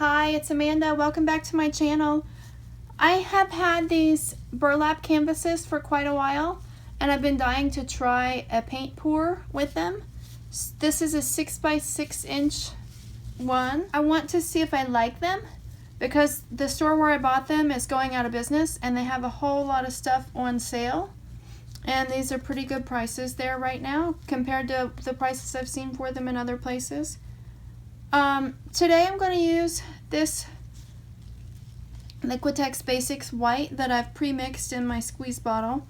Hi, it's Amanda. Welcome back to my channel. I have had these burlap canvases for quite a while, and I've been dying to try a paint pour with them. This is a 6x6 inch one. I want to see if I like them because the store where I bought them is going out of business and they have a whole lot of stuff on sale. And these are pretty good prices there right now compared to the prices I've seen for them in other places. Today I'm going to use this Liquiex Basics white that I've pre-mixed in my squeeze bottle.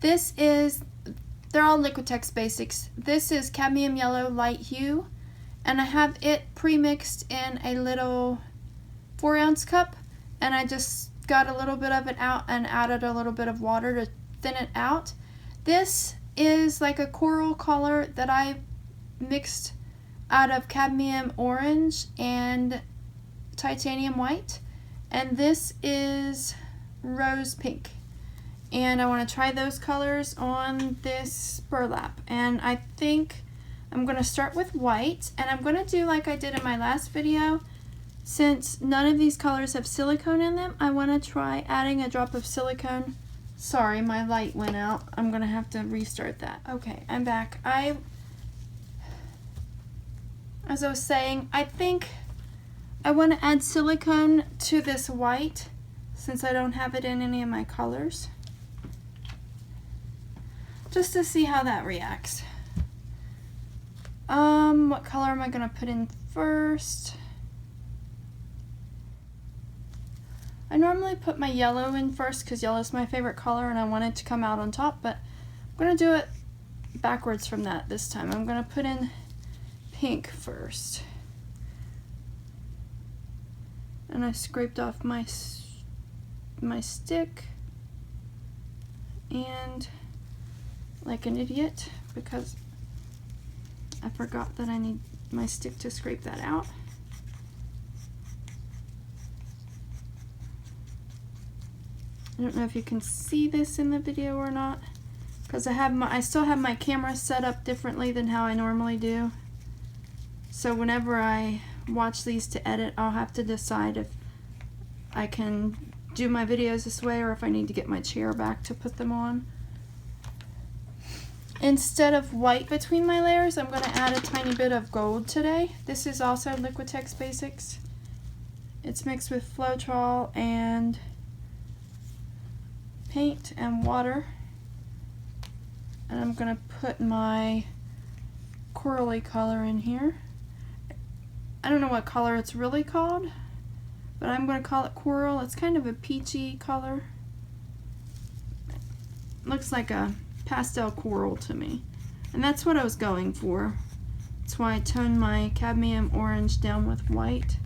They're all Liquiex Basics. This is Cadmium Yellow Light Hue, and I have it pre-mixed in a little 4-ounce cup, and I just got a little bit of it out and added a little bit of water to thin it out. This is like a coral color that I mixed out of Cadmium Orange and Titanium White, and this is Rose Pink, and I want to try those colors on this burlap. And I think I'm going to start with white, and I'm going to do like I did in my last video. Since none of these colors have silicone in them, I want to try adding a drop of silicone. Sorry, my light went out. I'm going to have to restart that. Okay, I'm back. As I was saying, I think I want to add silicone to this white since I don't have it in any of my colors, just to see how that reacts. What color am I going to put in first? I normally put my yellow in first because yellow is my favorite color and I want it to come out on top, but I'm going to do it backwards from that this time. I'm going to put in pink first. And I scraped off my stick, and like an idiot because I forgot that I need my stick to scrape that out. I don't know if you can see this in the video or not because I still have my camera set up differently than how I normally do. So whenever I watch these to edit, I'll have to decide if I can do my videos this way or if I need to get my chair back to put them on. Instead of white between my layers, I'm going to add a tiny bit of gold today. This is also Liquiex Basics. It's mixed with Floetrol and paint and water. And I'm going to put my corally color in here. I don't know what color it's really called, but I'm going to call it coral. It's kind of a peachy color. Looks like a pastel coral to me. And that's what I was going for. That's why I toned my cadmium orange down with white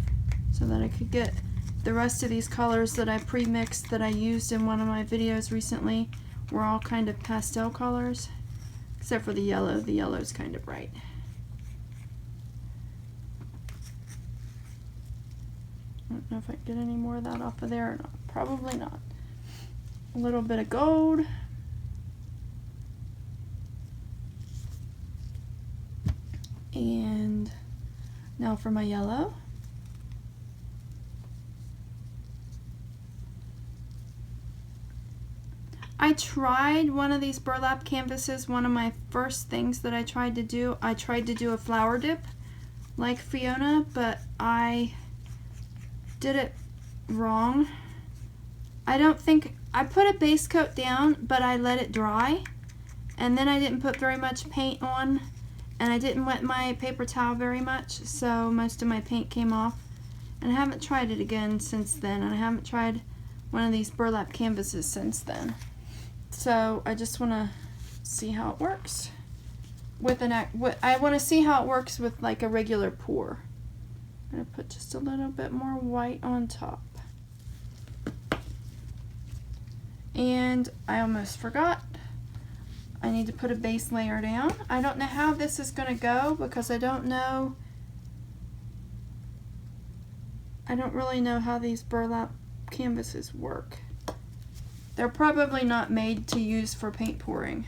so that I could get the rest of these colors that I pre-mixed that I used in one of my videos recently were all kind of pastel colors, except for the yellow. The yellow is kind of bright. I don't know if I can get any more of that off of there or not. Probably not. A little bit of gold. And now for my yellow. I tried one of these burlap canvases. One of my first things that I tried to do a flower dip like Fiona, but I did it wrong. I put a base coat down, but I let it dry, and then I didn't put very much paint on, and I didn't wet my paper towel very much, so most of my paint came off. And I haven't tried it again since then, and I haven't tried one of these burlap canvases since then. So I just want to see how it works I want to see how it works with like a regular pour. I'm going to put just a little bit more white on top. And I almost forgot. I need to put a base layer down. I don't know how this is going to go because I don't really know how these burlap canvases work. They're probably not made to use for paint pouring.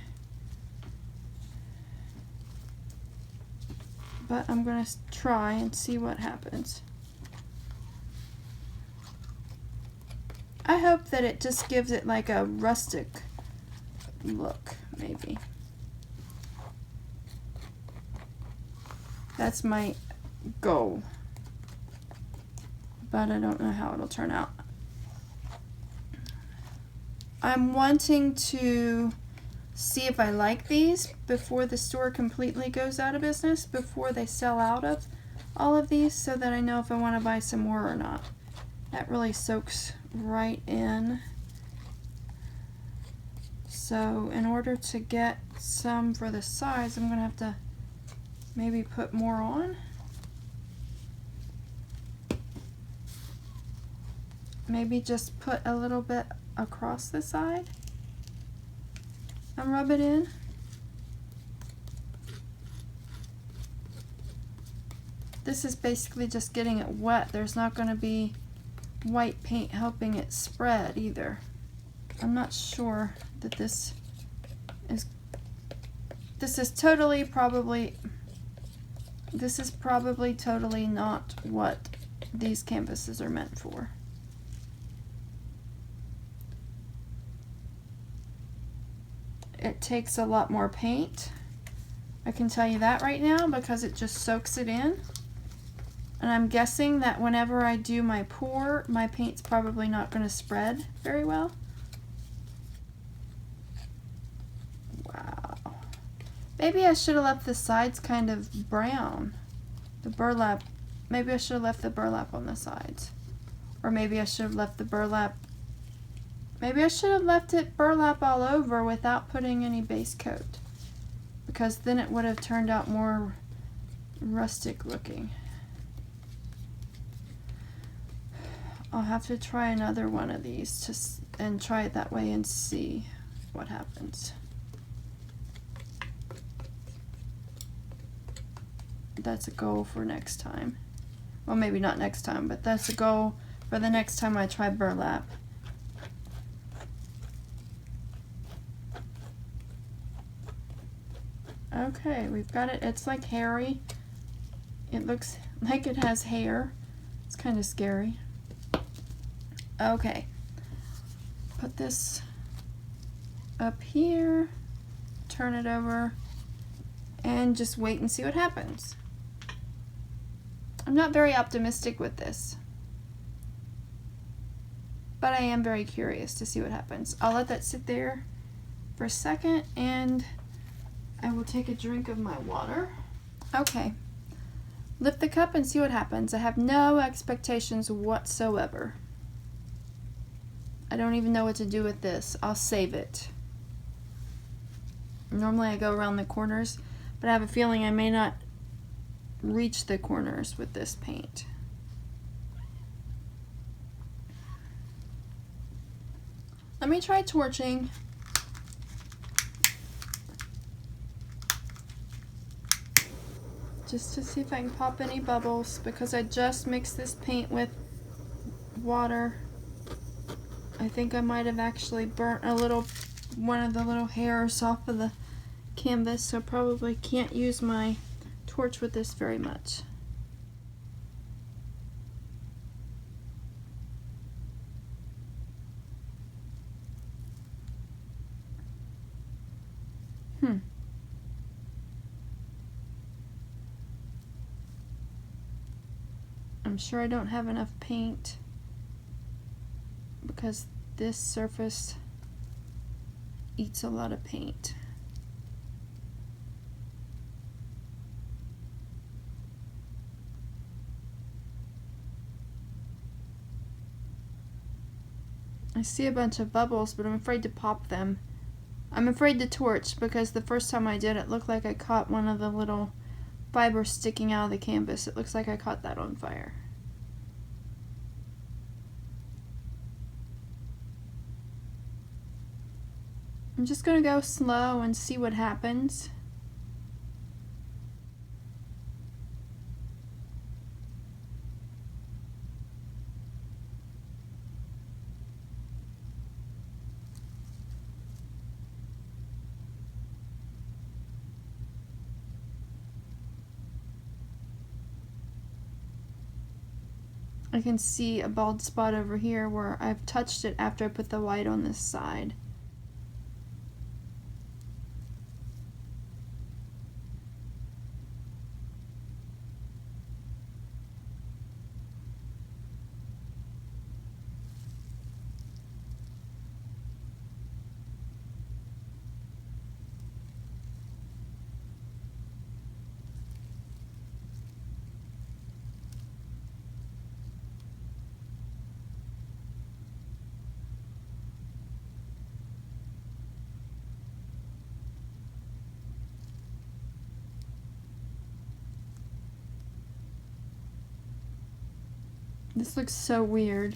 But I'm going to try and see what happens. I hope that it just gives it like a rustic look, maybe. That's my goal. But I don't know how it'll turn out. I'm wanting to see if I like these before the store completely goes out of business, before they sell out of all of these, so that I know if I want to buy some more or not. That really soaks right in. So in order to get some for the size, I'm going to have to maybe put more on. Maybe just put a little bit across the side and rub it in. This is basically just getting it wet. There's not going to be white paint helping it spread either. I'm not sure that this is probably totally not what these canvases are meant for. It takes a lot more paint. I can tell you that right now because it just soaks it in. And I'm guessing that whenever I do my pour, my paint's probably not going to spread very well. Wow. Maybe I should have left the sides kind of brown. The burlap. Maybe I should have left the burlap on the sides. Or maybe I should have left the burlap. Maybe I should have left it burlap all over without putting any base coat, because then it would have turned out more rustic looking. I'll have to try another one of these and try it that way and see what happens. That's a goal for next time. Well, maybe not next time, but that's a goal for the next time I try burlap. Okay, we've got it. It's like hairy. It looks like it has hair. It's kind of scary. Okay. Put this up here. Turn it over. And just wait and see what happens. I'm not very optimistic with this, but I am very curious to see what happens. I'll let that sit there for a second and I will take a drink of my water. Okay, lift the cup and see what happens. I have no expectations whatsoever. I don't even know what to do with this. I'll save it. Normally I go around the corners, but I have a feeling I may not reach the corners with this paint. Let me try torching. Just to see if I can pop any bubbles, because I just mixed this paint with water. I think I might have actually burnt one of the little hairs off of the canvas, so I probably can't use my torch with this very much. I'm sure I don't have enough paint because this surface eats a lot of paint. I see a bunch of bubbles, but I'm afraid to pop them. I'm afraid to torch because the first time I did it looked like I caught one of the little fibers sticking out of the canvas. It looks like I caught that on fire. I'm just going to go slow and see what happens. I can see a bald spot over here where I've touched it after I put the white on this side. This looks so weird.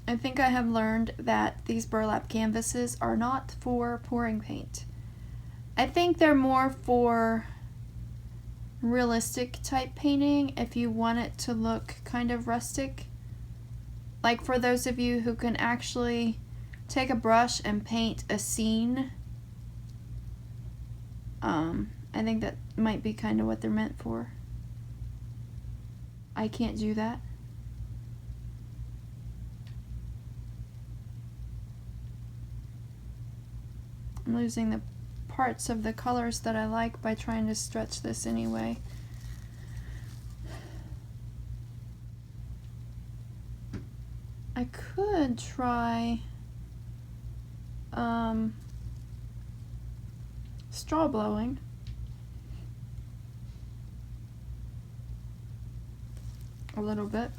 I think I have learned that these burlap canvases are not for pouring paint. I think they're more for realistic type painting if you want it to look kind of rustic. Like for those of you who can actually take a brush and paint a scene. I think that might be kind of what they're meant for. I can't do that. I'm losing the parts of the colors that I like by trying to stretch this anyway. I could try straw blowing. A little bit.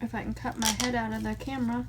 If I can cut my head out of the camera.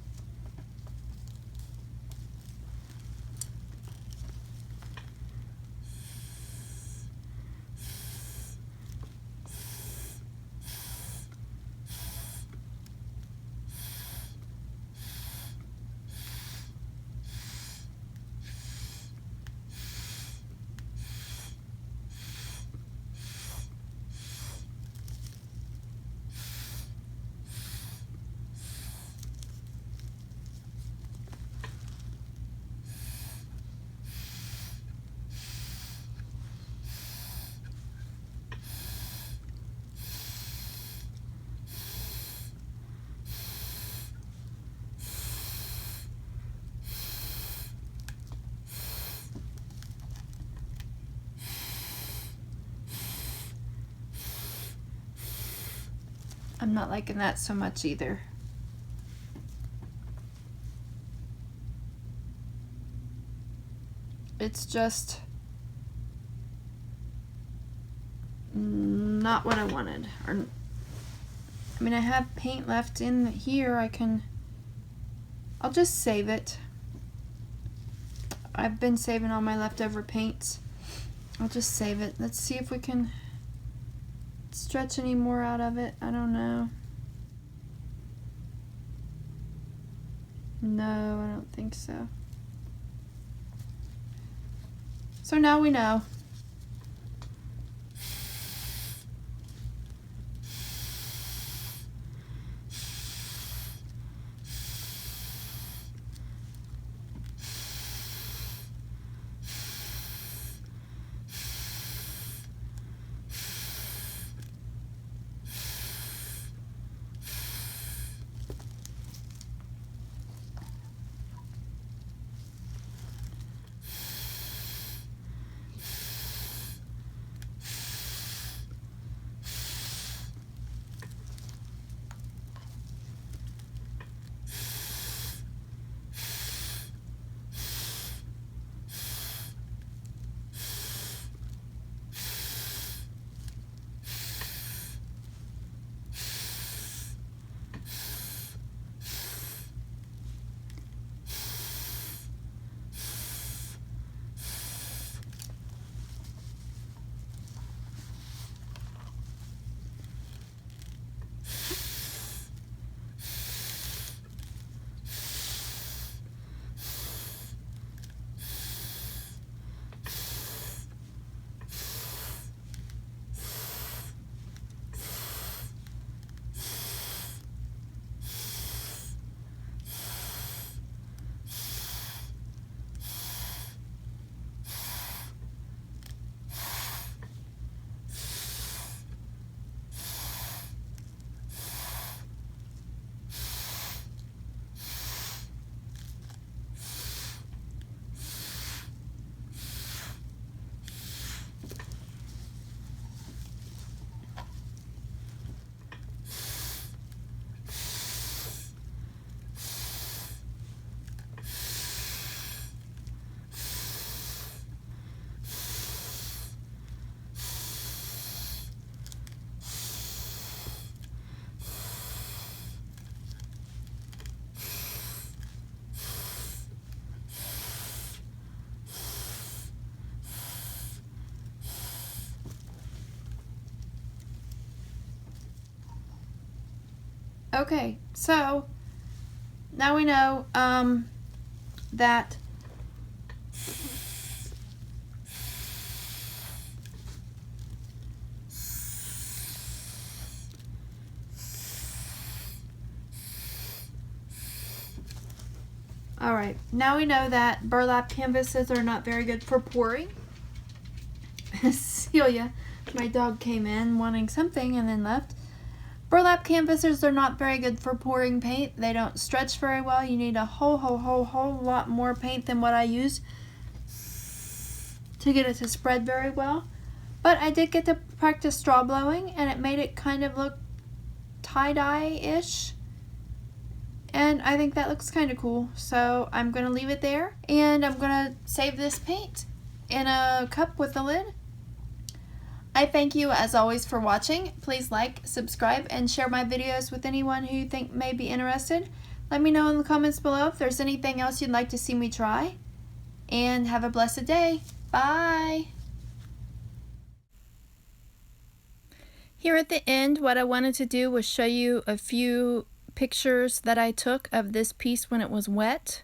I'm not liking that so much either. It's just not what I wanted. I mean, I have paint left in here. I'll just save it. I've been saving all my leftover paints. I'll just save it. Let's see if we can stretch any more out of it. I don't know. No, I don't think so. So now we know. Okay, so now we know that alright, now we know that burlap canvases are not very good for pouring. Celia, my dog, came in wanting something and then left. Burlap canvases are not very good for pouring paint. They don't stretch very well. You need a whole lot more paint than what I use to get it to spread very well. But I did get to practice straw blowing, and it made it kind of look tie-dye-ish. And I think that looks kind of cool. So I'm going to leave it there, and I'm going to save this paint in a cup with a lid. I thank you as always for watching. Please like, subscribe, and share my videos with anyone who you think may be interested. Let me know in the comments below if there's anything else you'd like to see me try. And have a blessed day. Bye! Here at the end, what I wanted to do was show you a few pictures that I took of this piece when it was wet.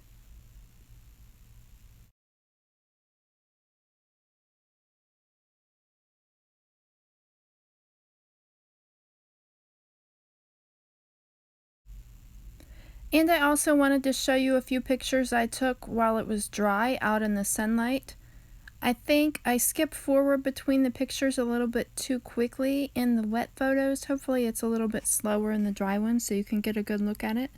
And I also wanted to show you a few pictures I took while it was dry out in the sunlight. I think I skipped forward between the pictures a little bit too quickly in the wet photos. Hopefully it's a little bit slower in the dry ones so you can get a good look at it.